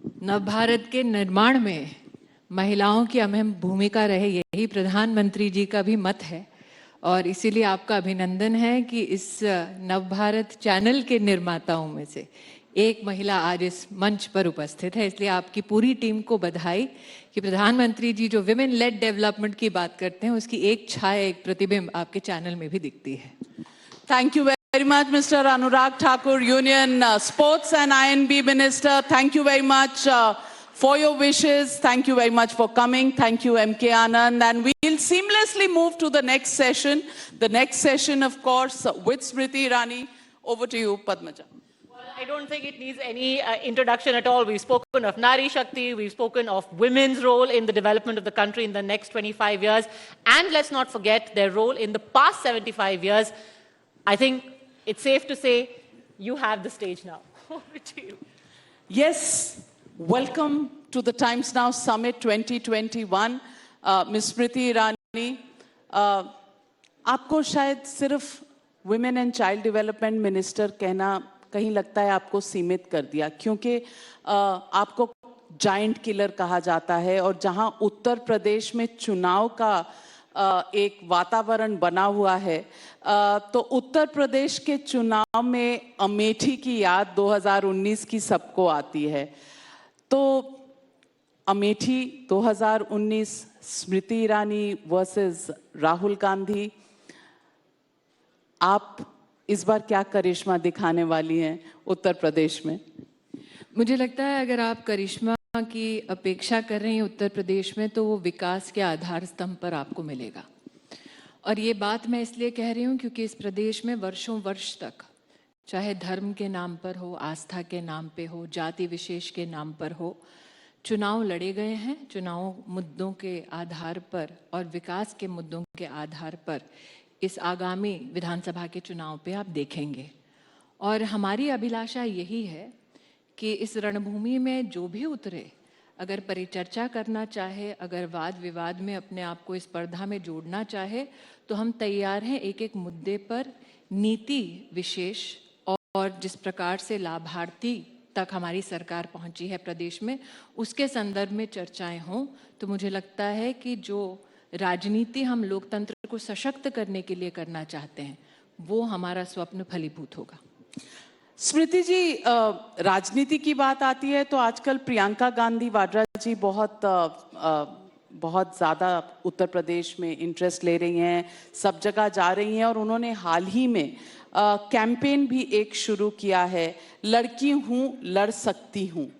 नवभारत के निर्माण में महिलाओं की अहम भूमिका रहे, यही प्रधानमंत्री जी का भी मत है। और इसीलिए आपका अभिनंदन है कि इस नवभारत चैनल के निर्माताओं में से एक महिला आज इस मंच पर उपस्थित है। इसलिए आपकी पूरी टीम को बधाई कि प्रधानमंत्री जी जो विमेन लेड डेवलपमेंट की बात करते हैं, उसकी एक छाया, एक प्रतिबिंब आपके चैनल में भी दिखती है। Thank you very much, Mr. Anurag Thakur, Union Sports and INB Minister. Thank you very much for your wishes. Thank you very much for coming. Thank you, MK Anand. And we'll seamlessly move to the next session. The next session, of course, with Smriti Irani. Over to you, Padmaja. I don't think it needs any introduction at all. We've spoken of Nari Shakti, we've spoken of women's role in the development of the country in the next 25 years. And let's not forget their role in the past 75 years. I think it's safe to say you have the stage now. Over to you. Yes, welcome to the Times Now Summit 2021. Ms. Smriti Irani, आपको शायद सिर्फ Women and Child Development Minister कहना कहीं लगता है आपको सीमित कर दिया, क्योंकि आपको जायंट किलर कहा जाता है। और जहां उत्तर प्रदेश में चुनाव का एक वातावरण बना हुआ है, तो उत्तर प्रदेश के चुनाव में अमेठी की याद 2019 की सबको आती है। तो अमेठी 2019, स्मृति ईरानी वर्सेस राहुल गांधी, आप इस बार क्या करिश्मा दिखाने वाली हैं उत्तर प्रदेश में? मुझे लगता है अगर आप करिश्मा की अपेक्षा कर रही हैं उत्तर प्रदेश में, तो वो विकास के आधार स्तंभ पर आपको मिलेगा। और ये बात मैं इसलिए कह रही हूँ क्योंकि इस प्रदेश में वर्षों वर्ष तक, चाहे धर्म के नाम पर हो, आस्था के नाम पे हो, जाति विशेष के नाम पर हो, चुनाव लड़े गए हैं। चुनाव मुद्दों के आधार पर और विकास के मुद्दों के आधार पर इस आगामी विधानसभा के चुनाव पे आप देखेंगे। और हमारी अभिलाषा यही है कि इस रणभूमि में जो भी उतरे, अगर परिचर्चा करना चाहे, अगर वाद विवाद में अपने आप को इस स्पर्धा में जोड़ना चाहे, तो हम तैयार हैं एक एक मुद्दे पर नीति विशेष और जिस प्रकार से लाभार्थी तक हमारी सरकार पहुंची है प्रदेश में, उसके संदर्भ में चर्चाएं हों। तो मुझे लगता है कि जो राजनीति हम लोकतंत्र को सशक्त करने के लिए करना चाहते हैं, वो हमारा स्वप्न फलीभूत होगा। स्मृति जी, राजनीति की बात आती है तो आजकल प्रियंका गांधी वाड्रा जी बहुत ज़्यादा उत्तर प्रदेश में इंटरेस्ट ले रही हैं, सब जगह जा रही हैं। और उन्होंने हाल ही में कैंपेन भी एक शुरू किया है, लड़की हूँ लड़ सकती हूँ।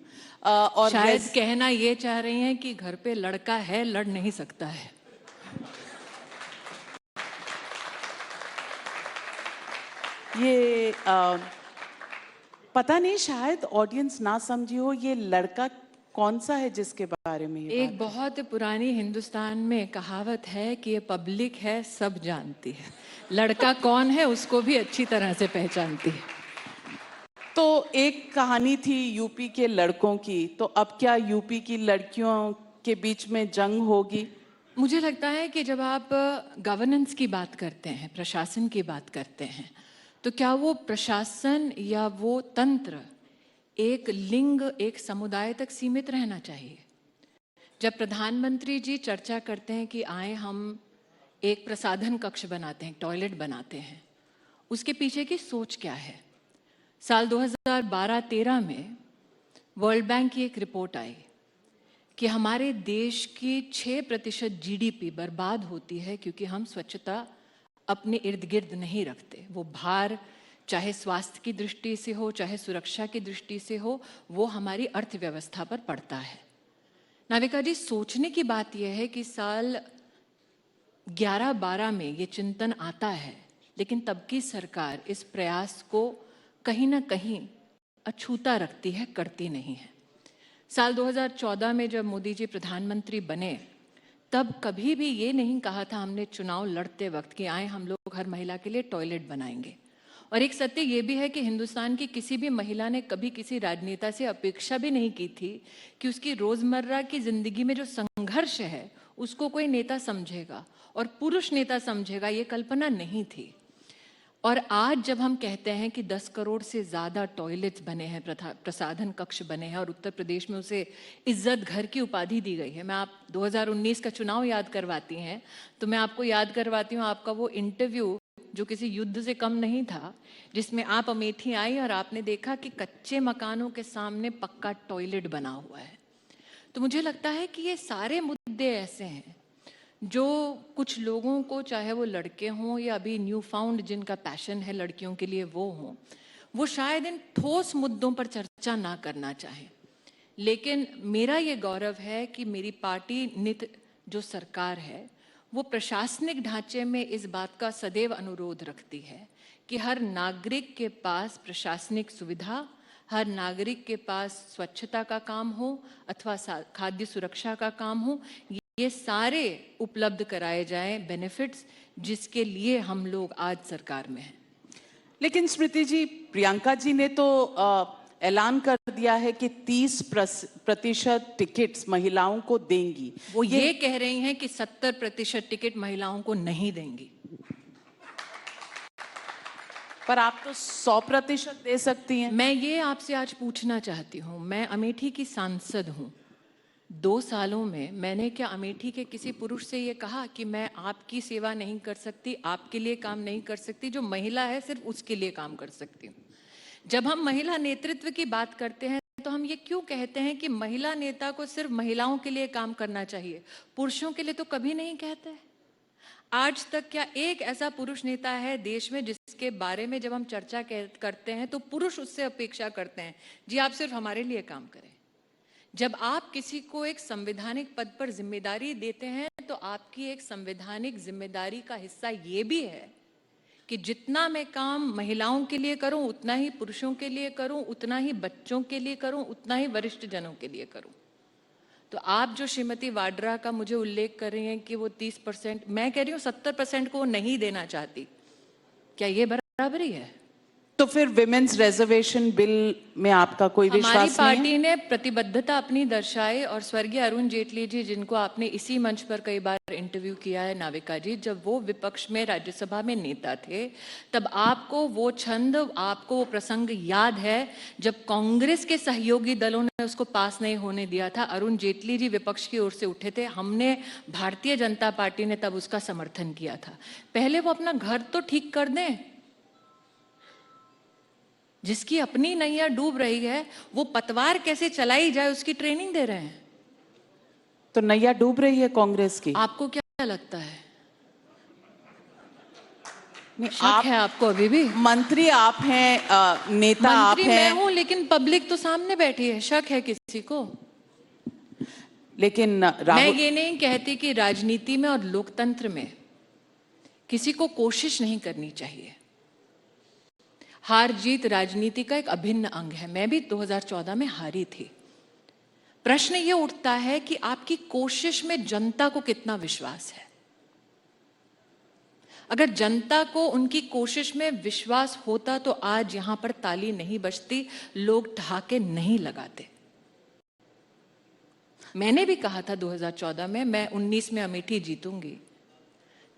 और शायद कहना ये चाह रही हैं कि घर पे लड़का है, लड़ नहीं सकता है। ये पता नहीं, शायद ऑडियंस ना समझी हो, ये लड़का कौन सा है जिसके बारे में ये एक बहुत पुरानी हिंदुस्तान में कहावत है कि ये पब्लिक है, सब जानती है। लड़का कौन है उसको भी अच्छी तरह से पहचानती है। तो एक कहानी थी यूपी के लड़कों की, तो अब क्या यूपी की लड़कियों के बीच में जंग होगी? मुझे लगता है कि जब आप गवर्नेंस की बात करते हैं, प्रशासन की बात करते हैं, तो क्या वो प्रशासन या वो तंत्र एक लिंग, एक समुदाय तक सीमित रहना चाहिए? जब प्रधानमंत्री जी चर्चा करते हैं कि आए हम एक प्रसाधन कक्ष बनाते हैं, टॉयलेट बनाते हैं, उसके पीछे की सोच क्या है? साल 2012-13 में वर्ल्ड बैंक की एक रिपोर्ट आई कि हमारे देश की 6% जीडीपी बर्बाद होती है क्योंकि हम स्वच्छता अपने इर्द गिर्द नहीं रखते। वो भार चाहे स्वास्थ्य की दृष्टि से हो, चाहे सुरक्षा की दृष्टि से हो, वो हमारी अर्थव्यवस्था पर पड़ता है। नाविका जी, सोचने की बात यह है कि साल 11-12 में ये चिंतन आता है, लेकिन तब की सरकार इस प्रयास को कहीं ना कहीं अछूता रखती है, करती नहीं है। साल 2014 में जब मोदी जी प्रधानमंत्री बने, तब कभी भी ये नहीं कहा था हमने चुनाव लड़ते वक्त कि आए हम लोग हर महिला के लिए टॉयलेट बनाएंगे। और एक सत्य ये भी है कि हिंदुस्तान की किसी भी महिला ने कभी किसी राजनेता से अपेक्षा भी नहीं की थी कि उसकी रोजमर्रा की जिंदगी में जो संघर्ष है उसको कोई नेता समझेगा और पुरुष नेता समझेगा, ये कल्पना नहीं थी। और आज जब हम कहते हैं कि 10 करोड़ से ज़्यादा टॉयलेट्स बने हैं, प्रसाधन कक्ष बने हैं और उत्तर प्रदेश में उसे इज्जत घर की उपाधि दी गई है। मैं आप 2019 का चुनाव याद करवाती हैं तो मैं आपको याद करवाती हूँ आपका वो इंटरव्यू जो किसी युद्ध से कम नहीं था, जिसमें आप अमेठी आई और आपने देखा कि कच्चे मकानों के सामने पक्का टॉयलेट बना हुआ है। तो मुझे लगता है कि ये सारे मुद्दे ऐसे हैं जो कुछ लोगों को, चाहे वो लड़के हों या अभी न्यू फाउंड जिनका पैशन है लड़कियों के लिए वो हों, वो शायद इन ठोस मुद्दों पर चर्चा ना करना चाहें। लेकिन मेरा ये गौरव है कि मेरी पार्टी नित जो सरकार है वो प्रशासनिक ढांचे में इस बात का सदैव अनुरोध रखती है कि हर नागरिक के पास प्रशासनिक सुविधा, हर नागरिक के पास स्वच्छता का काम हो अथवा खाद्य सुरक्षा का काम हो, ये सारे उपलब्ध कराए जाएं बेनिफिट्स जिसके लिए हम लोग आज सरकार में हैं। लेकिन स्मृति जी, प्रियंका जी ने तो ऐलान कर दिया है कि 30% टिकट्स महिलाओं को देंगी। वो ये कह रही हैं कि 70% टिकट महिलाओं को नहीं देंगी। पर आप तो 100% दे सकती हैं। मैं ये आपसे आज पूछना चाहती हूँ, मैं अमेठी की सांसद हूँ। 2 सालों में मैंने क्या अमेठी के किसी पुरुष से ये कहा कि मैं आपकी सेवा नहीं कर सकती, आपके लिए काम नहीं कर सकती, जो महिला है सिर्फ उसके लिए काम कर सकती हूँ। जब हम महिला नेतृत्व की बात करते हैं तो हम ये क्यों कहते हैं कि महिला नेता को सिर्फ महिलाओं के लिए काम करना चाहिए, पुरुषों के लिए तो कभी नहीं कहते। आज तक क्या एक ऐसा पुरुष नेता है देश में जिसके बारे में जब हम चर्चा करते हैं तो पुरुष उससे अपेक्षा करते हैं जी आप सिर्फ हमारे लिए काम करें। जब आप किसी को एक संवैधानिक पद पर जिम्मेदारी देते हैं तो आपकी एक संवैधानिक जिम्मेदारी का हिस्सा ये भी है कि जितना मैं काम महिलाओं के लिए करूं उतना ही पुरुषों के लिए करूं, उतना ही बच्चों के लिए करूं, उतना ही वरिष्ठ जनों के लिए करूं। तो आप जो श्रीमती वाड्रा का मुझे उल्लेख कर रही हैं कि वो 30%, मैं कह रही हूँ 70% को वो नहीं देना चाहती, क्या ये बराबरी है? तो फिर विमेन्स रिजर्वेशन बिल में आपका कोई विश्वास नहीं है? हमारी पार्टी ने प्रतिबद्धता अपनी दर्शाई और स्वर्गीय अरुण जेटली जी, जिनको आपने इसी मंच पर कई बार इंटरव्यू किया है नाविका जी, जब वो विपक्ष में राज्यसभा में नेता थे तब आपको वो छंद, आपको वो प्रसंग याद है जब कांग्रेस के सहयोगी दलों ने उसको पास नहीं होने दिया था। अरुण जेटली जी विपक्ष की ओर से उठे थे, हमने भारतीय जनता पार्टी ने तब उसका समर्थन किया था। पहले वो अपना घर तो ठीक कर दें, जिसकी अपनी नैया डूब रही है वो पतवार कैसे चलाई जाए उसकी ट्रेनिंग दे रहे हैं। तो नैया डूब रही है कांग्रेस की? आपको क्या लगता है? शक है आपको अभी भी? मंत्री आप हैं, नेता आप मंत्री हैं। मैं हूं लेकिन पब्लिक तो सामने बैठी है, शक है किसी को? लेकिन मैं ये नहीं कहती कि राजनीति में और लोकतंत्र में किसी को कोशिश नहीं करनी चाहिए। हार जीत राजनीति का एक अभिन्न अंग है। मैं भी 2014 में हारी थी। प्रश्न ये उठता है कि आपकी कोशिश में जनता को कितना विश्वास है। अगर जनता को उनकी कोशिश में विश्वास होता तो आज यहां पर ताली नहीं बजती, लोग ठहाके नहीं लगाते। मैंने भी कहा था 2014 में मैं 19 में अमेठी जीतूंगी,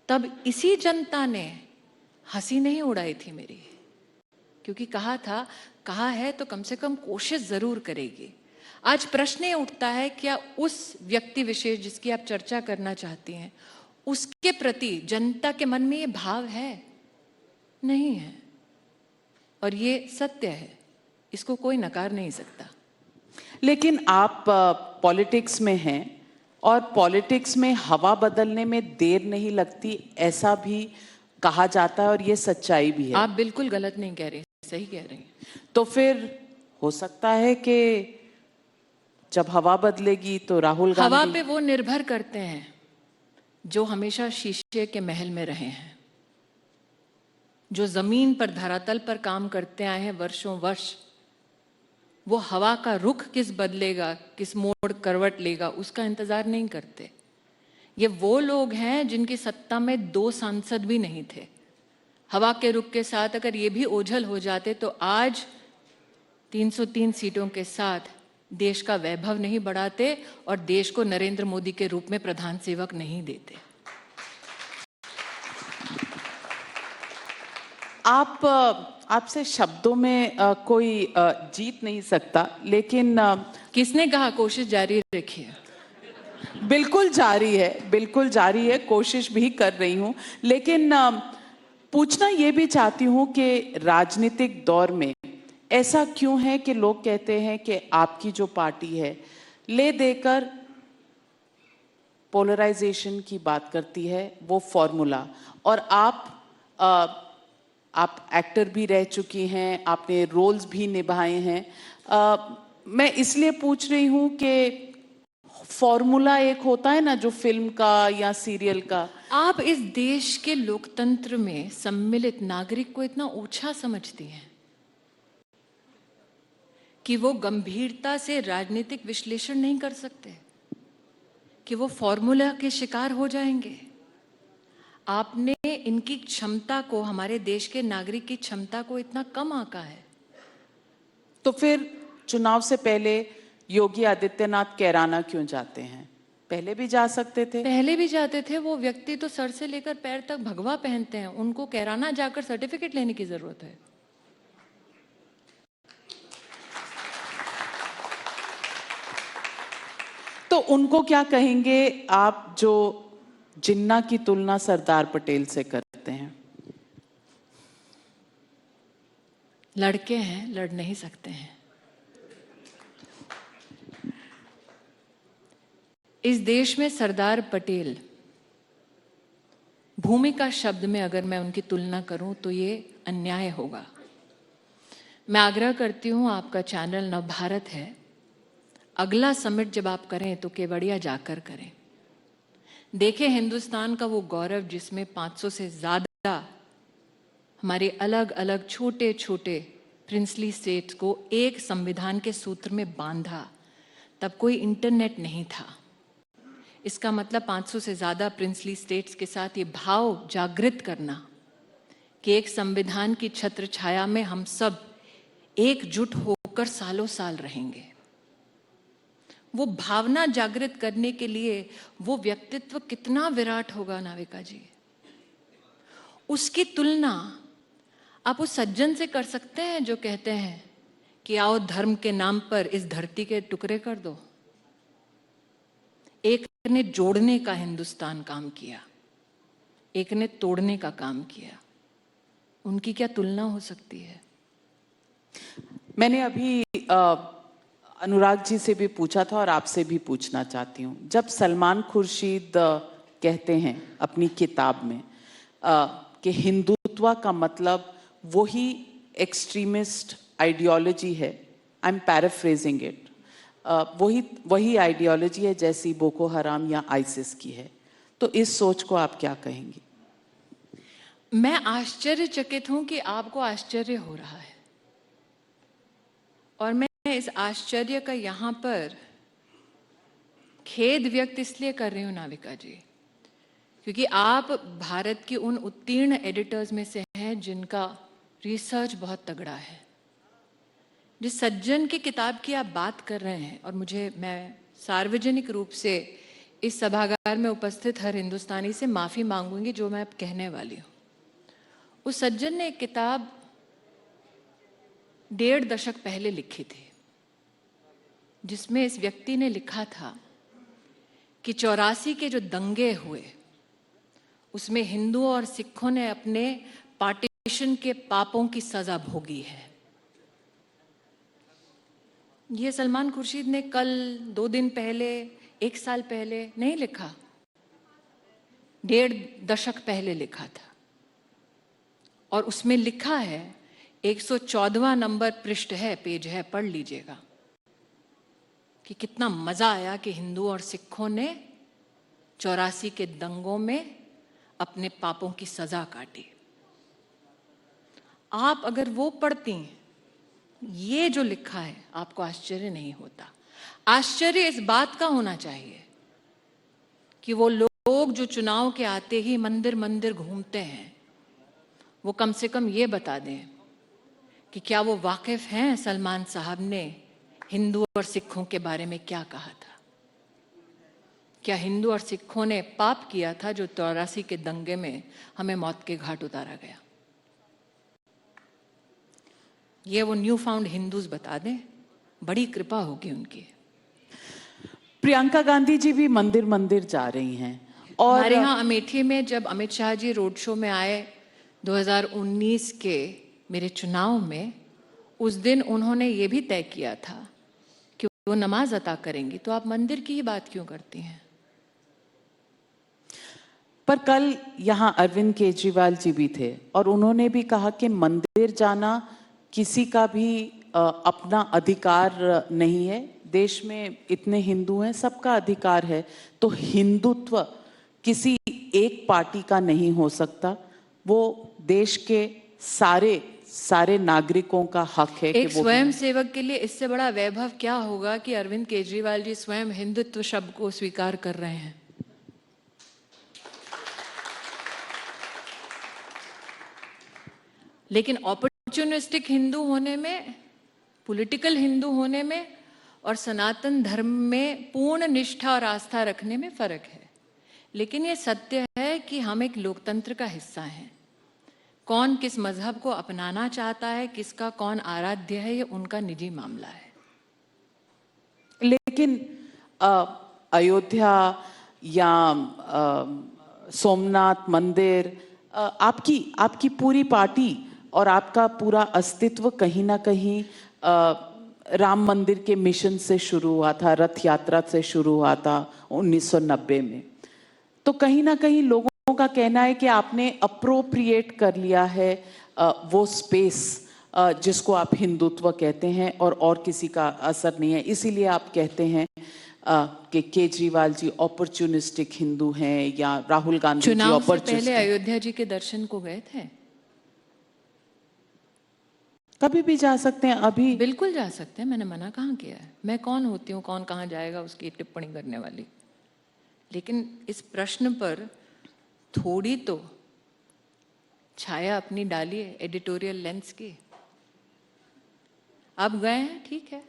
तब इसी जनता ने हंसी नहीं उड़ाई थी मेरी, क्योंकि कहा है तो कम से कम कोशिश जरूर करेगी। आज प्रश्न ये उठता है क्या उस व्यक्ति विशेष जिसकी आप चर्चा करना चाहती हैं उसके प्रति जनता के मन में ये भाव है? नहीं है, और ये सत्य है, इसको कोई नकार नहीं सकता। लेकिन आप पॉलिटिक्स में हैं और पॉलिटिक्स में हवा बदलने में देर नहीं लगती, ऐसा भी कहा जाता है और ये सच्चाई भी है। आप बिल्कुल गलत नहीं कह रही, सही कह रही हैं। तो फिर हो सकता है कि जब हवा बदलेगी तो राहुल गांधी। हवा पे वो निर्भर करते हैं जो हमेशा शीशे के महल में रहे हैं, जो जमीन पर धरातल पर काम करते आए हैं वर्षों वर्ष। वो हवा का रुख किस बदलेगा, किस मोड़ करवट लेगा, उसका इंतजार नहीं करते। ये वो लोग हैं जिनकी सत्ता में 2 सांसद भी नहीं थे। हवा के रुख के साथ अगर ये भी ओझल हो जाते तो आज 303 सीटों के साथ देश का वैभव नहीं बढ़ाते और देश को नरेंद्र मोदी के रूप में प्रधान सेवक नहीं देते। आपसे शब्दों में कोई जीत नहीं सकता, लेकिन किसने कहा? कोशिश जारी रखिए। बिल्कुल जारी है, कोशिश भी कर रही हूं, लेकिन पूछना ये भी चाहती हूं कि राजनीतिक दौर में ऐसा क्यों है कि लोग कहते हैं कि आपकी जो पार्टी है ले देकर पोलराइजेशन की बात करती है, वो फॉर्मूला, और आप एक्टर भी रह चुकी हैं, आपने रोल्स भी निभाए हैं। मैं इसलिए पूछ रही हूं कि फॉर्मूला एक होता है ना, जो फिल्म का या सीरियल का। आप इस देश के लोकतंत्र में सम्मिलित नागरिक को इतना ऊंचा समझती हैं कि वो गंभीरता से राजनीतिक विश्लेषण नहीं कर सकते, कि वो फॉर्मूला के शिकार हो जाएंगे। आपने इनकी क्षमता को, हमारे देश के नागरिक की क्षमता को इतना कम आंका है। तो फिर चुनाव से पहले योगी आदित्यनाथ कैराना क्यों जाते हैं? पहले भी जा सकते थे। पहले भी जाते थे। वो व्यक्ति तो सर से लेकर पैर तक भगवा पहनते हैं, उनको कैराना जाकर सर्टिफिकेट लेने की जरूरत है। तो उनको क्या कहेंगे आप, जो जिन्ना की तुलना सरदार पटेल से करते हैं? लड़के हैं, लड़ नहीं सकते हैं। इस देश में सरदार पटेल, भूमिका शब्द में अगर मैं उनकी तुलना करूं तो ये अन्याय होगा। मैं आग्रह करती हूं, आपका चैनल नवभारत है, अगला समिट जब आप करें तो केवड़िया जाकर करें। देखें हिंदुस्तान का वो गौरव जिसमें 500 से ज्यादा हमारे अलग अलग छोटे छोटे प्रिंसली स्टेट्स को एक संविधान के सूत्र में बांधा। तब कोई इंटरनेट नहीं था। इसका मतलब 500 से ज्यादा प्रिंसली स्टेट्स के साथ ये भाव जागृत करना कि एक संविधान की छत्र छाया में हम सब एकजुट होकर सालों साल रहेंगे। वो भावना जागृत करने के लिए वो व्यक्तित्व कितना विराट होगा नाविका जी। उसकी तुलना आप उस सज्जन से कर सकते हैं जो कहते हैं कि आओ धर्म के नाम पर इस धरती के टुकड़े कर दो। एक ने जोड़ने का हिंदुस्तान काम किया, एक ने तोड़ने का काम किया। उनकी क्या तुलना हो सकती है? मैंने अभी अनुराग जी से भी पूछा था और आपसे भी पूछना चाहती हूँ। जब सलमान खुर्शीद कहते हैं अपनी किताब में कि हिंदुत्व का मतलब वही एक्सट्रीमिस्ट आइडियोलॉजी है, आई एम पैराफ्रेजिंग इट, वही आइडियोलॉजी है जैसी बोको हराम या आइसिस की है, तो इस सोच को आप क्या कहेंगी? मैं आश्चर्यचकित हूं कि आपको आश्चर्य हो रहा है, और मैं इस आश्चर्य का यहां पर खेद व्यक्त इसलिए कर रही हूं नाविका जी, क्योंकि आप भारत की उन उत्तीर्ण एडिटर्स में से हैं जिनका रिसर्च बहुत तगड़ा है। जिस सज्जन की किताब की आप बात कर रहे हैं, और मैं सार्वजनिक रूप से इस सभागार में उपस्थित हर हिंदुस्तानी से माफी मांगूंगी जो मैं अब कहने वाली हूं। उस सज्जन ने एक किताब 1.5 दशक पहले लिखी थी, जिसमें इस व्यक्ति ने लिखा था कि 84 के जो दंगे हुए उसमें हिंदुओं और सिखों ने अपने पार्टीशन के पापों की सजा भोगी है। ये सलमान खुर्शीद ने कल, 2 दिन पहले, 1 साल पहले नहीं लिखा, 1.5 दशक पहले लिखा था। और उसमें लिखा है, 114वां नंबर पृष्ठ है, पेज है, पढ़ लीजिएगा, कि कितना मजा आया कि हिंदू और सिखों ने 84 के दंगों में अपने पापों की सजा काटी। आप अगर वो पढ़ती, ये जो लिखा है, आपको आश्चर्य नहीं होता। आश्चर्य इस बात का होना चाहिए कि वो लोग जो चुनाव के आते ही मंदिर मंदिर घूमते हैं, वो कम से कम ये बता दें कि क्या वो वाकिफ हैं सलमान साहब ने हिंदू और सिखों के बारे में क्या कहा था। क्या हिंदू और सिखों ने पाप किया था जो 84 के दंगे में हमें मौत के घाट उतारा गया? ये वो न्यू फाउंड हिंदूज बता दें, बड़ी कृपा होगी उनकी। प्रियंका गांधी जी भी मंदिर मंदिर जा रही हैं और हमारे यहाँ अमेठी में जब अमित शाह जी रोड शो में आए 2019 के मेरे चुनाव में, उस दिन उन्होंने ये भी तय किया था कि वो नमाज अता करेंगी, तो आप मंदिर की ही बात क्यों करती हैं? पर कल यहाँ अरविंद केजरीवाल जी भी थे और उन्होंने भी कहा कि मंदिर जाना किसी का भी अपना अधिकार नहीं है, देश में इतने हिंदू हैं, सबका अधिकार है। तो हिंदुत्व किसी एक पार्टी का नहीं हो सकता, वो देश के सारे नागरिकों का हक है। एक स्वयं सेवक के लिए इससे बड़ा वैभव क्या होगा कि अरविंद केजरीवाल जी स्वयं हिंदुत्व शब्द को स्वीकार कर रहे हैं। लेकिन ऑपर्चुनिस्टिक हिंदू होने में, पॉलिटिकल हिंदू होने में और सनातन धर्म में पूर्ण निष्ठा और आस्था रखने में फर्क है। लेकिन ये सत्य है कि हम एक लोकतंत्र का हिस्सा हैं। कौन किस मजहब को अपनाना चाहता है, किसका कौन आराध्य है, ये उनका निजी मामला है। लेकिन अयोध्या या सोमनाथ मंदिर, आपकी पूरी पार्टी और आपका पूरा अस्तित्व कहीं ना कहीं राम मंदिर के मिशन से शुरू हुआ था, रथ यात्रा से शुरू हुआ था 1990 में। तो कहीं ना कहीं लोगों का कहना है कि आपने अप्रोप्रिएट कर लिया है वो स्पेस जिसको आप हिंदुत्व कहते हैं और किसी का असर नहीं है। इसीलिए आप कहते हैं कि केजरीवाल जी अपॉर्चुनिस्टिक हिंदू हैं या राहुल गांधी जी चुनाव से अपॉर्चुनिस्टिक। पहले अयोध्या जी के दर्शन को गए थे? कभी भी जा सकते हैं, अभी बिल्कुल जा सकते हैं, मैंने मना कहाँ किया है। मैं कौन होती हूँ कौन कहाँ जाएगा उसकी टिप्पणी करने वाली। लेकिन इस प्रश्न पर थोड़ी तो छाया अपनी डालिए एडिटोरियल लेंस की। अब गए हैं, ठीक है,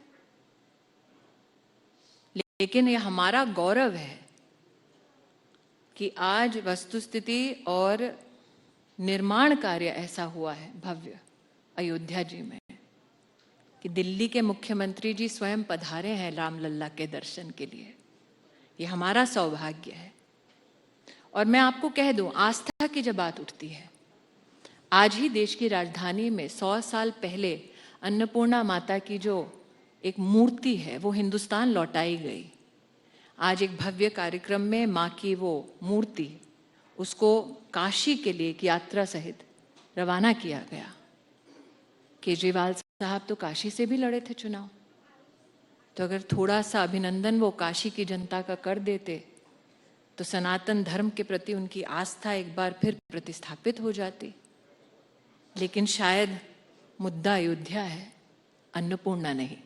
लेकिन ये हमारा गौरव है कि आज वस्तुस्थिति और निर्माण कार्य ऐसा हुआ है भव्य अयोध्या जी में कि दिल्ली के मुख्यमंत्री जी स्वयं पधारे हैं रामलल्ला के दर्शन के लिए। ये हमारा सौभाग्य है। और मैं आपको कह दूं, आस्था की जब बात उठती है, आज ही देश की राजधानी में 100 साल पहले अन्नपूर्णा माता की जो एक मूर्ति है वो हिंदुस्तान लौटाई गई। आज एक भव्य कार्यक्रम में माँ की वो मूर्ति, उसको काशी के लिए एक यात्रा सहित रवाना किया गया। केजरीवाल साहब तो काशी से भी लड़े थे चुनाव, तो अगर थोड़ा सा अभिनंदन वो काशी की जनता का कर देते तो सनातन धर्म के प्रति उनकी आस्था एक बार फिर प्रतिस्थापित हो जाती। लेकिन शायद मुद्दा अयोध्या है, अन्नपूर्णा नहीं।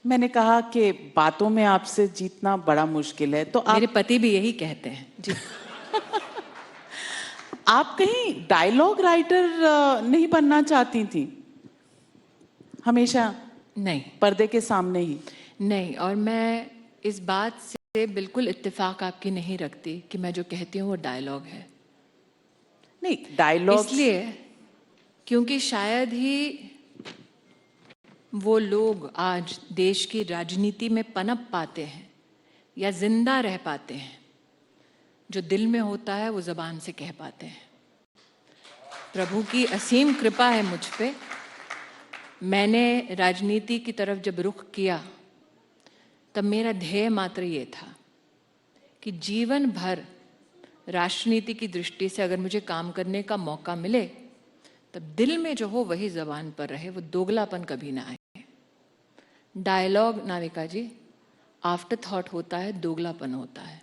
मैंने कहा कि बातों में आपसे जीतना बड़ा मुश्किल है, तो मेरे पति भी यही कहते हैं जी। आप कहीं डायलॉग राइटर नहीं बनना चाहती थी? हमेशा नहीं, पर्दे के सामने ही नहीं। और मैं इस बात से बिल्कुल इत्तेफाक आपकी नहीं रखती कि मैं जो कहती हूँ वो डायलॉग है। नहीं, डायलॉग इसलिए क्योंकि शायद ही वो लोग आज देश की राजनीति में पनप पाते हैं या जिंदा रह पाते हैं जो दिल में होता है वो जबान से कह पाते हैं। प्रभु की असीम कृपा है मुझ पे। मैंने राजनीति की तरफ जब रुख किया तब मेरा ध्येय मात्र ये था कि जीवन भर राष्ट्रनीति की दृष्टि से अगर मुझे काम करने का मौका मिले तब दिल में जो हो वही जबान पर रहे, वो दोगलापन कभी ना आए। डायलॉग नाविका जी आफ्टर थॉट होता है, दोगलापन होता है।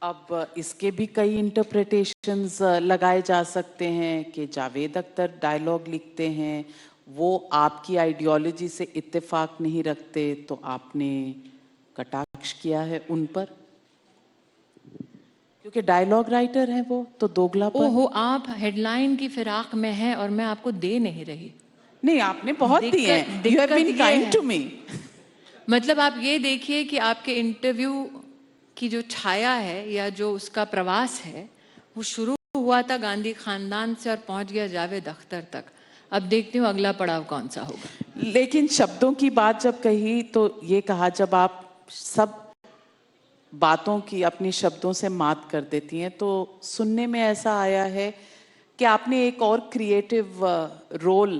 अब इसके भी कई इंटरप्रिटेशंस लगाए जा सकते हैं कि जावेद अख्तर डायलॉग लिखते हैं, वो आपकी आइडियोलॉजी से इत्तेफाक नहीं रखते, तो आपने कटाक्ष किया है उन पर क्योंकि डायलॉग राइटर हैं वो, तो दोगलापन। ओहो, आप हेडलाइन की फिराक में हैं और मैं आपको दे नहीं रही। नहीं, आपने बहुत दिए हैं। You have been kind to me। मतलब आप ये देखिए कि आपके इंटरव्यू की जो छाया है या जो उसका प्रवास है वो शुरू हुआ था गांधी खानदान से और पहुंच गया जावेद अख्तर तक। अब देखती हूँ अगला पड़ाव कौन सा होगा। लेकिन शब्दों की बात जब कही तो ये कहा, जब आप सब बातों की अपनी शब्दों से मात कर देती हैं, तो सुनने में ऐसा आया है कि आपने एक और क्रिएटिव रोल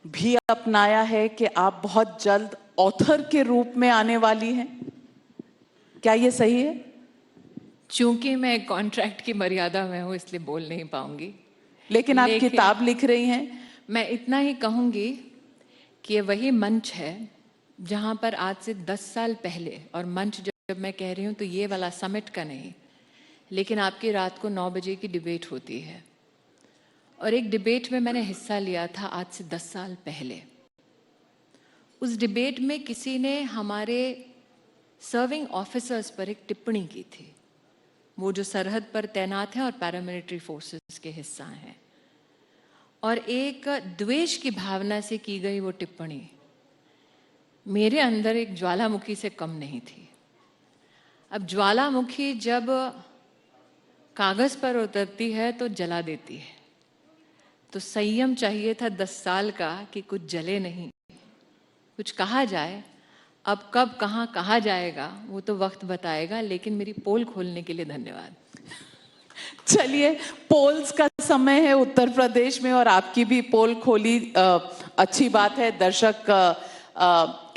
भी अपनाया है कि आप बहुत जल्द ऑथर के रूप में आने वाली हैं। क्या ये सही है? चूंकि मैं कॉन्ट्रैक्ट की मर्यादा में हूँ इसलिए बोल नहीं पाऊंगी, लेकिन आप किताब लिख रही हैं। मैं इतना ही कहूंगी कि ये वही मंच है जहां पर आज से 10 साल पहले, और मंच जब मैं कह रही हूं तो ये वाला समिट का नहीं, लेकिन आपकी रात को 9 बजे की डिबेट होती है, और एक डिबेट में मैंने हिस्सा लिया था आज से 10 साल पहले। उस डिबेट में किसी ने हमारे सर्विंग ऑफिसर्स पर एक टिप्पणी की थी, वो जो सरहद पर तैनात हैं और पैरामिलिट्री फोर्सेस के हिस्सा हैं, और एक द्वेष की भावना से की गई वो टिप्पणी मेरे अंदर एक ज्वालामुखी से कम नहीं थी। अब ज्वालामुखी जब कागज पर उतरती है तो जला देती है, तो संयम चाहिए था 10 साल का कि कुछ जले नहीं, कुछ कहा जाए। अब कब कहाँ कहा जाएगा वो तो वक्त बताएगा, लेकिन मेरी पोल खोलने के लिए धन्यवाद। चलिए, पोल्स का समय है उत्तर प्रदेश में और आपकी भी पोल खोली, अच्छी बात है। दर्शक,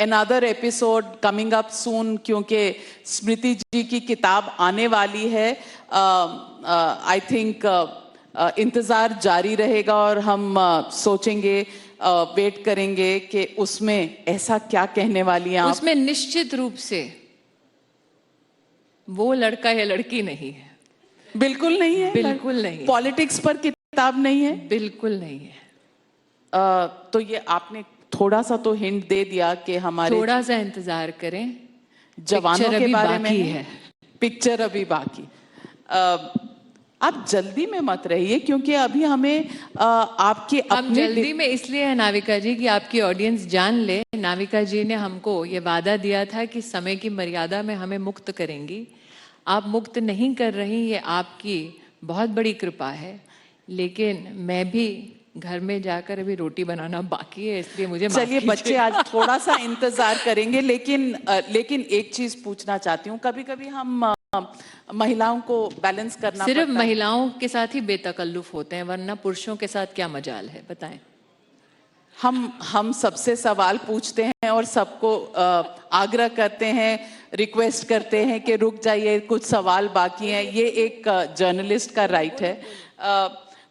अनदर एपिसोड कमिंग अप सून, क्योंकि स्मृति जी की किताब आने वाली है। आई थिंक इंतजार जारी रहेगा और हम सोचेंगे, वेट करेंगे कि उसमें ऐसा क्या कहने वाली हैं आप। उसमें निश्चित रूप से वो लड़का या लड़की नहीं है, बिल्कुल नहीं है, बिल्कुल नहीं। पॉलिटिक्स पर किताब नहीं है, बिल्कुल नहीं है। तो ये आपने थोड़ा सा तो हिंट दे दिया कि हमारे, थोड़ा सा इंतजार करें, जवानों के बारे में है। पिक्चर अभी बाकी। आप जल्दी में मत रहिए, क्योंकि अभी हमें आपके हम जल्दी में इसलिए है नाविका जी कि आपकी ऑडियंस जान ले, नाविका जी ने हमको ये वादा दिया था कि समय की मर्यादा में हमें मुक्त करेंगी। आप मुक्त नहीं कर रही, ये आपकी बहुत बड़ी कृपा है, लेकिन मैं भी घर में जाकर अभी रोटी बनाना बाकी है, इसलिए मुझे चलिए, बच्चे आज थोड़ा सा इंतजार करेंगे। लेकिन एक चीज पूछना चाहती हूँ, कभी कभी हम महिलाओं को बैलेंस करना सिर्फ पड़ता महिलाओं के साथ ही बेतकल्लुफ होते हैं, वरना पुरुषों के साथ क्या मजाल है, बताएं। हम सबसे सवाल पूछते हैं और सबको आग्रह करते हैं, रिक्वेस्ट करते हैं कि रुक जाइए, कुछ सवाल बाकी हैं। ये एक जर्नलिस्ट का राइट है।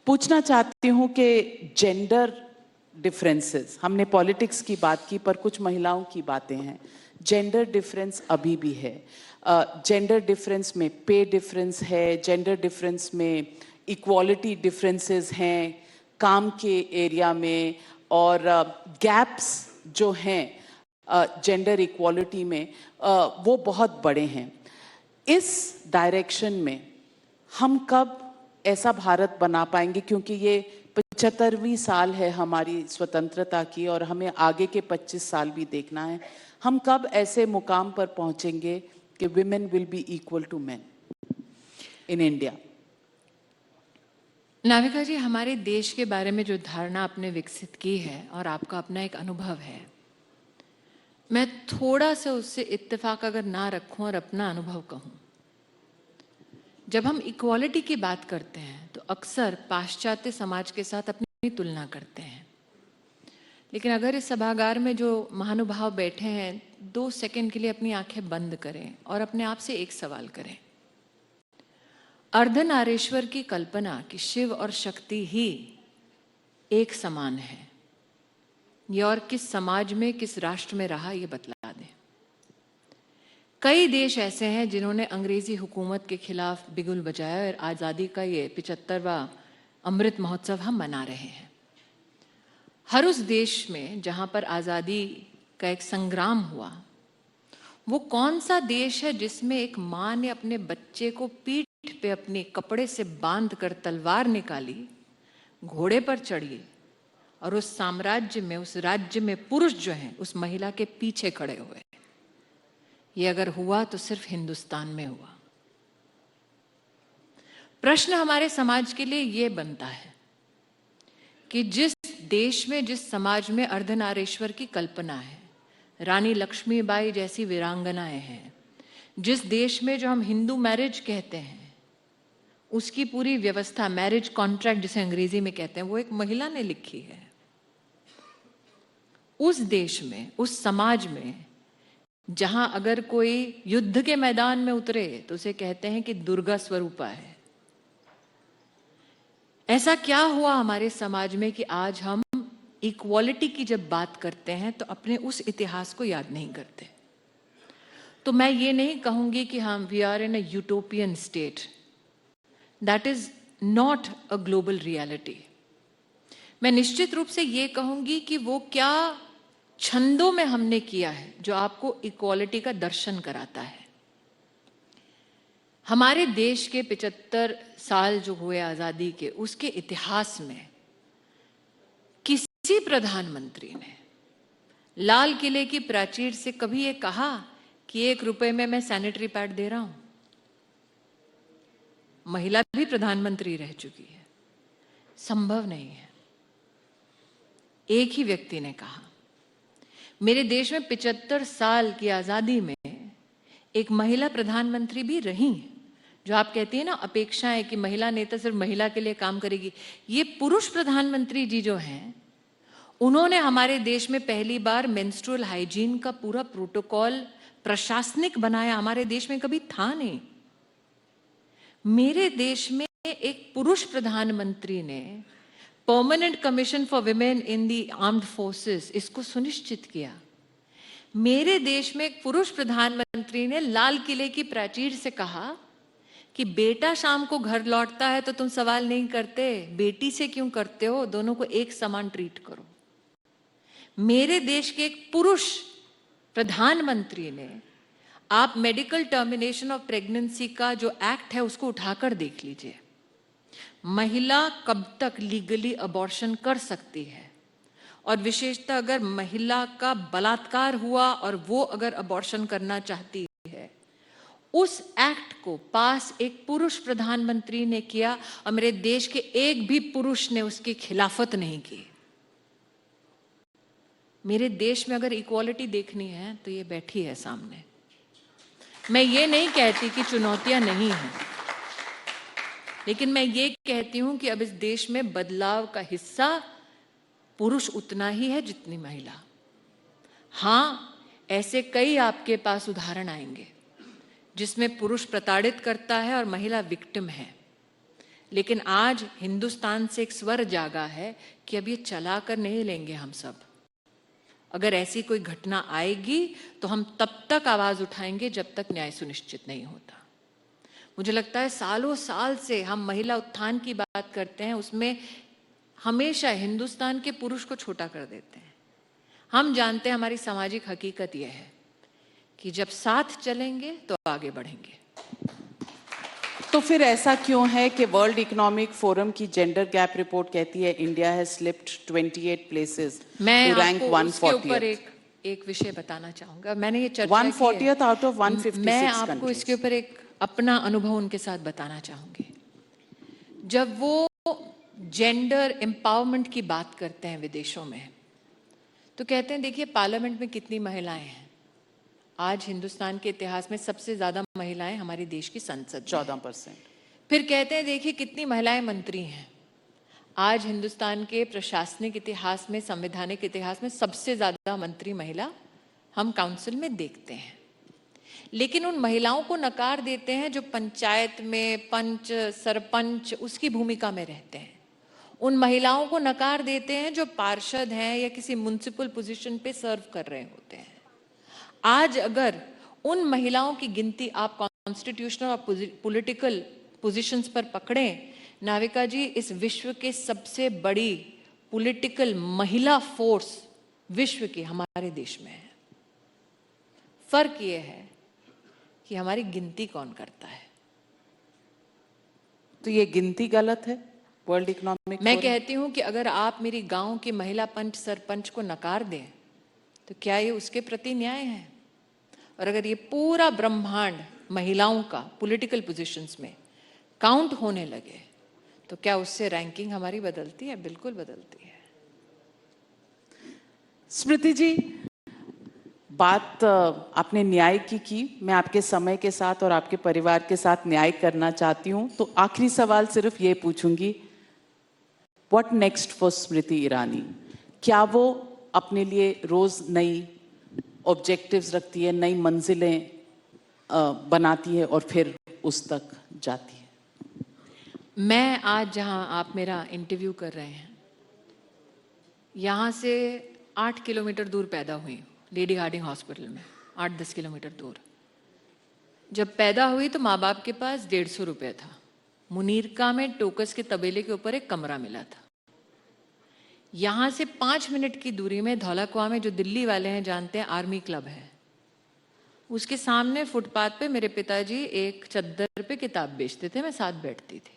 पूछना चाहती हूँ कि जेंडर डिफरेंसेस, हमने पॉलिटिक्स की बात की पर कुछ महिलाओं की बातें हैं। जेंडर डिफरेंस अभी भी है। जेंडर डिफरेंस में पे डिफरेंस है, जेंडर डिफरेंस में इक्वालिटी डिफरेंसेस हैं काम के एरिया में, और गैप्स जो हैं जेंडर इक्वालिटी में वो बहुत बड़े हैं। इस डायरेक्शन में हम कब ऐसा भारत बना पाएंगे, क्योंकि ये 75वीं साल है हमारी स्वतंत्रता की और हमें आगे के 25 साल भी देखना है। हम कब ऐसे मुकाम पर पहुंचेंगे कि women will be equal to men in India? Navika ji, हमारे देश के बारे में जो धारणा आपने विकसित की है और आपका अपना एक अनुभव है, मैं थोड़ा सा उससे इत्तेफाक अगर ना रखूं और अपना अनुभव कहूं, जब हम इक्वालिटी की बात करते हैं तो अक्सर पाश्चात्य समाज के साथ अपनी तुलना करते हैं। लेकिन अगर इस सभागार में जो महानुभाव बैठे हैं, 2 सेकंड के लिए अपनी आंखें बंद करें और अपने आप से एक सवाल करें। अर्धनारीश्वर की कल्पना कि शिव और शक्ति ही एक समान है, ये और किस समाज में, किस राष्ट्र में रहा, ये बतला दें। कई देश ऐसे हैं जिन्होंने अंग्रेजी हुकूमत के खिलाफ बिगुल बजाया और आज़ादी का ये 75वां अमृत महोत्सव हम मना रहे हैं। हर उस देश में जहां पर आज़ादी का एक संग्राम हुआ, वो कौन सा देश है जिसमें एक माँ ने अपने बच्चे को पीठ पे अपने कपड़े से बांध कर तलवार निकाली, घोड़े पर चढ़ी और उस साम्राज्य में, उस राज्य में पुरुष जो हैं उस महिला के पीछे खड़े हुए? ये अगर हुआ तो सिर्फ हिंदुस्तान में हुआ। प्रश्न हमारे समाज के लिए ये बनता है कि जिस देश में, जिस समाज में अर्धनारीश्वर की कल्पना है, रानी लक्ष्मीबाई जैसी वीरांगनाएं हैं, जिस देश में जो हम हिंदू मैरिज कहते हैं उसकी पूरी व्यवस्था, मैरिज कॉन्ट्रैक्ट जिसे अंग्रेजी में कहते हैं, वो एक महिला ने लिखी है। उस देश में, उस समाज में जहां अगर कोई युद्ध के मैदान में उतरे तो उसे कहते हैं कि दुर्गा स्वरूपा है। ऐसा क्या हुआ हमारे समाज में कि आज हम इक्वालिटी की जब बात करते हैं तो अपने उस इतिहास को याद नहीं करते। तो मैं ये नहीं कहूंगी कि हम we are in a utopian state, that is not a global reality. मैं निश्चित रूप से ये कहूंगी कि वो क्या छंदों में हमने किया है जो आपको इक्वालिटी का दर्शन कराता है। हमारे देश के 75 साल जो हुए आजादी के, उसके इतिहास में किसी प्रधानमंत्री ने लाल किले की प्राचीर से कभी ये कहा कि 1 रुपए में मैं सैनिटरी पैड दे रहा हूं? महिला भी प्रधानमंत्री रह चुकी है, संभव नहीं है। एक ही व्यक्ति ने कहा। मेरे देश में 75 साल की आजादी में एक महिला प्रधानमंत्री भी रही। जो आप कहती है ना अपेक्षाएं कि महिला नेता सिर्फ महिला के लिए काम करेगी, ये पुरुष प्रधानमंत्री जी जो हैं उन्होंने हमारे देश में पहली बार मेंस्ट्रुअल हाइजीन का पूरा प्रोटोकॉल प्रशासनिक बनाया। हमारे देश में कभी था नहीं। मेरे देश में एक पुरुष प्रधानमंत्री ने permanent commission for women in the armed forces इसको सुनिश्चित किया। मेरे देश में एक पुरुष प्रधानमंत्री ने लाल किले की प्राचीर से कहा कि बेटा शाम को घर लौटता है तो तुम सवाल नहीं करते, बेटी से क्यों करते हो, दोनों को एक समान ट्रीट करो। मेरे देश के एक पुरुष प्रधानमंत्री ने, आप मेडिकल टर्मिनेशन ऑफ प्रेगनेंसी का जो एक्ट है उसको उठाकर देख लीजिए। महिला कब तक लीगली अबॉर्शन कर सकती है, और विशेषतः अगर महिला का बलात्कार हुआ और वो अगर अबॉर्शन करना चाहती है, उस एक्ट को पास एक पुरुष प्रधानमंत्री ने किया और मेरे देश के एक भी पुरुष ने उसकी खिलाफत नहीं की। मेरे देश में अगर इक्वालिटी देखनी है तो ये बैठी है सामने। मैं ये नहीं कहती कि चुनौतियां नहीं हैं, लेकिन मैं ये कहती हूं कि अब इस देश में बदलाव का हिस्सा पुरुष उतना ही है जितनी महिला। हां, ऐसे कई आपके पास उदाहरण आएंगे जिसमें पुरुष प्रताड़ित करता है और महिला विक्टिम है, लेकिन आज हिंदुस्तान से एक स्वर जागा है कि अब ये चला कर नहीं लेंगे हम सब। अगर ऐसी कोई घटना आएगी तो हम तब तक आवाज उठाएंगे जब तक न्याय सुनिश्चित नहीं होता। मुझे लगता है सालों साल से हम महिला उत्थान की बात करते हैं, उसमें हमेशा हिंदुस्तान के पुरुष को छोटा कर देते हैं। हम जानते हैं हमारी सामाजिक हकीकत यह है कि जब साथ चलेंगे तो आगे बढ़ेंगे। तो फिर ऐसा क्यों है कि वर्ल्ड इकोनॉमिक फोरम की जेंडर गैप रिपोर्ट कहती है इंडिया हैज स्लिप्ड 28 प्लेसेस मैं टू रैंक आपको उसके ऊपर 140th। एक विषय बताना चाहूंगा। मैंने ये चर्चा 140th आउट ऑफ 156 मैं आपको इसके ऊपर एक अपना अनुभव उनके साथ बताना चाहूंगी। जब वो जेंडर एम्पावरमेंट की बात करते हैं विदेशों में, तो कहते हैं देखिए पार्लियामेंट में कितनी महिलाएं हैं। आज हिंदुस्तान के इतिहास में सबसे ज्यादा महिलाएं हमारे देश की संसद 14%। फिर कहते हैं देखिए कितनी महिलाएं मंत्री हैं। आज हिंदुस्तान के प्रशासनिक इतिहास में, संवैधानिक इतिहास में सबसे ज्यादा मंत्री महिला हम काउंसिल में देखते हैं। लेकिन उन महिलाओं को नकार देते हैं जो पंचायत में पंच, सरपंच उसकी भूमिका में रहते हैं। उन महिलाओं को नकार देते हैं जो पार्षद हैं या किसी म्युनिसिपल पोजीशन पे सर्व कर रहे होते हैं। आज अगर उन महिलाओं की गिनती आप कॉन्स्टिट्यूशनल और पॉलिटिकल पोजीशंस पर पकड़ें, नाविका जी, इस विश्व के सबसे बड़ी पॉलिटिकल महिला फोर्स विश्व की हमारे देश में है। फर्क ये है कि हमारी गिनती कौन करता है। तो ये गिनती गलत है वर्ल्ड इकोनॉमिक। मैं कहती हूं कि अगर आप मेरी गांव की महिला पंच सरपंच को नकार दें तो क्या ये उसके प्रति न्याय है? और अगर ये पूरा ब्रह्मांड महिलाओं का पॉलिटिकल पोजीशंस में काउंट होने लगे तो क्या उससे रैंकिंग हमारी बदलती है? बिल्कुल बदलती है। स्मृति जी, बात आपने न्याय की। मैं आपके समय के साथ और आपके परिवार के साथ न्याय करना चाहती हूँ, तो आखिरी सवाल सिर्फ ये पूछूंगी, what next for Smriti Irani? क्या वो अपने लिए रोज नई ऑब्जेक्टिव्स रखती है, नई मंजिलें बनाती है और फिर उस तक जाती है? मैं आज जहां आप मेरा इंटरव्यू कर रहे हैं, यहाँ से 8 किलोमीटर दूर पैदा हुई हूँ, लेडी हार्डिंग हॉस्पिटल में, 8-10 किलोमीटर दूर। जब पैदा हुई तो माँ बाप के पास 150 रुपये था। मुनीरका में टोकस के तबेले के ऊपर एक कमरा मिला था। यहाँ से 5 मिनट की दूरी में धौलाकुआं में, जो दिल्ली वाले हैं जानते हैं, आर्मी क्लब है, उसके सामने फुटपाथ पे मेरे पिताजी एक चद्दर पे किताब बेचते थे, मैं साथ बैठती थी।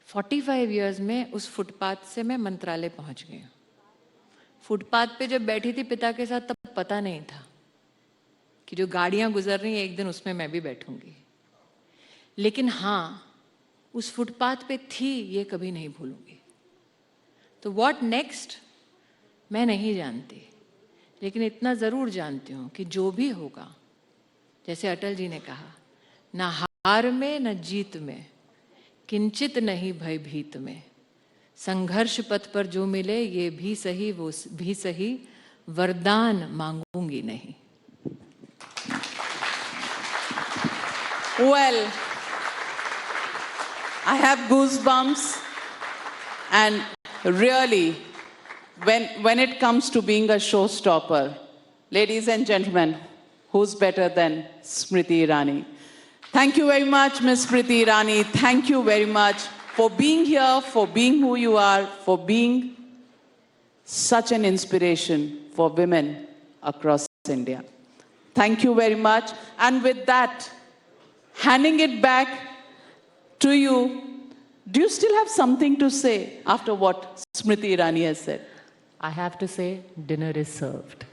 45 इयर्स में उस फुटपाथ से मैं मंत्रालय पहुंच गई हूँ। फुटपाथ पे जब बैठी थी पिता के साथ, तब पता नहीं था कि जो गाड़ियां गुजर रही हैं एक दिन उसमें मैं भी बैठूंगी। लेकिन हाँ, उस फुटपाथ पे थी, ये कभी नहीं भूलूंगी। तो व्हाट नेक्स्ट मैं नहीं जानती, लेकिन इतना जरूर जानती हूँ कि जो भी होगा, जैसे अटल जी ने कहा, ना हार में न जीत में, किंचित नहीं भयभीत में, संघर्ष पथ पर जो मिले ये भी सही वो भी सही, वरदान मांगूंगी नहीं। Well, I have goosebumps, and really, when it comes to being a showstopper, ladies and gentlemen, who's better than Smriti Irani? Thank you very much, Ms. Smriti Irani. Thank you very much for being here, for being who you are, for being such an inspiration for women across India. Thank you very much. And with that, handing it back to you, do you still have something to say after what Smriti Irani has said? I have to say, dinner is served.